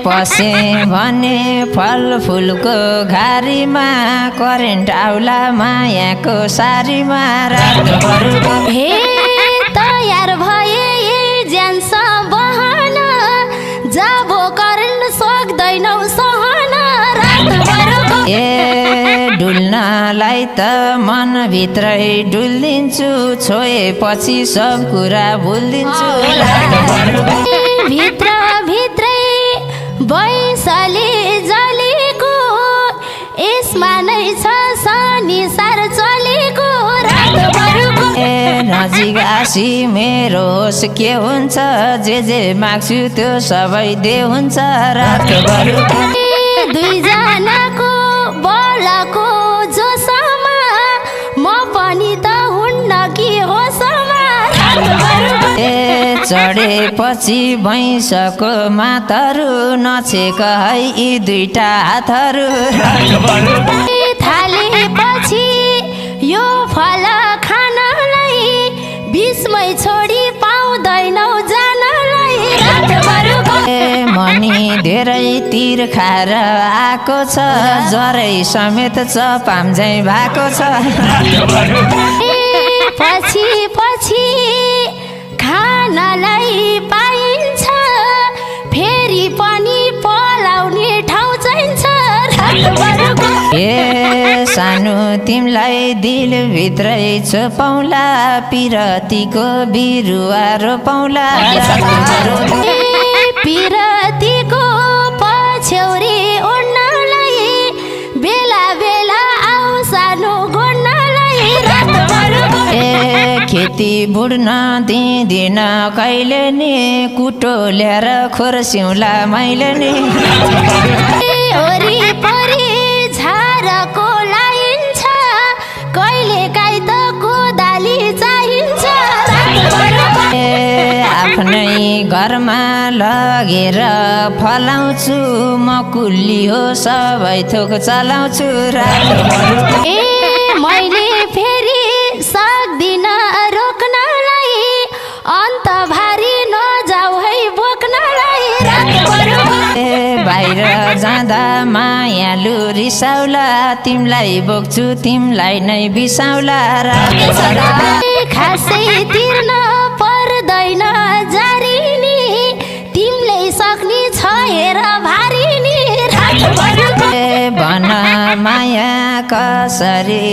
पसे भने फलफुलको घारीमा करेन्ट आउला मायाको सारीमा रातभरको हे तयार भए ज्यान्स बहन जाबो करेन्ट सक्दैनौ सहन रातभरको ए डुल्नलाई त मनभित्रै डुल्दिन्छु छोएपछि सब कुरा भुलिदिन्छु भित्र भित्रै बैसले जलेको यसमा नै छ शनिसार चलेको रातभरको ए नजिक आसी मेरो होस के हुन्छ जे माग्छु त्यो सबै दे हुन्छ रातभरको दुईजनाको बलको जोसमा म पनि त हुन्न कि होसमा रातभरको ए चढेपछि भैँसको मातहरू नछेक है यी दुईटा हातहरू थालेपछि यो फल खानलाई बिचमै छोडी पाउँदैनौ जानलाई रातभरको ए मनी धेरै तिर खाएर आएको छ ज्वरै समेत चपामझै भएको छ पछि पछि खानलाई पाइन्छ फेरि पनि पलाउने ठाउँ चाहिन्छ रातभरको ए सानो तिमलाई दिलभित्रै छोपाउला पिरतीको बिरुवा रोपाउला पिरतीको पछ्यौरी ओड्नलाई बेला बेला आऊ सानो गोड्नलाई रातभरको ए खेती बुढ्न दिँदिन कहिले नि कुटो ल्याएर खोर्स्यौला मैले नि वरिपरि झारको लाइन्छ कहिले काहीँ त कोदाली चाहिन्छ रातभरको ए आफ्नै घरमा लगेर फलाउँछु म कुल्ली हो सबै थोक चलाउँछु रातभरको ए मैले फेरि सक्दिन रोक्नलाई अन्त भारी नजाऊ है बोक्नलाई रातभरको ए बाहिर जाँदा मायालु रिसाउला तिमलाई बोक्छु तिमलाई नै बिसाउला खासै तिर्न पर्दैन जारी नि तिमीले सक्ने छ हेर भारी नि रातभरको ए भन माया कसरी